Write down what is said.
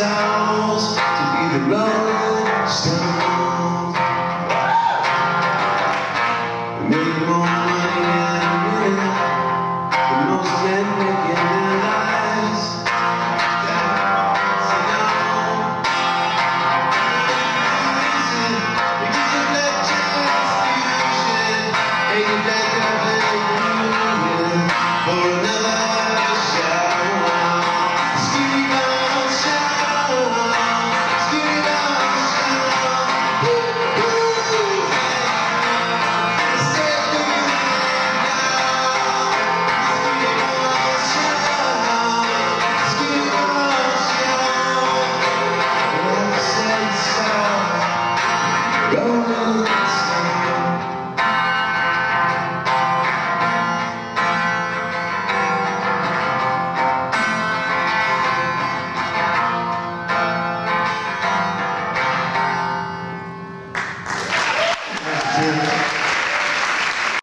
ourselves to be the Rolling Stones. We make more money in a minute than most men make in their lives. That's enough. We give electric fusion, ain't that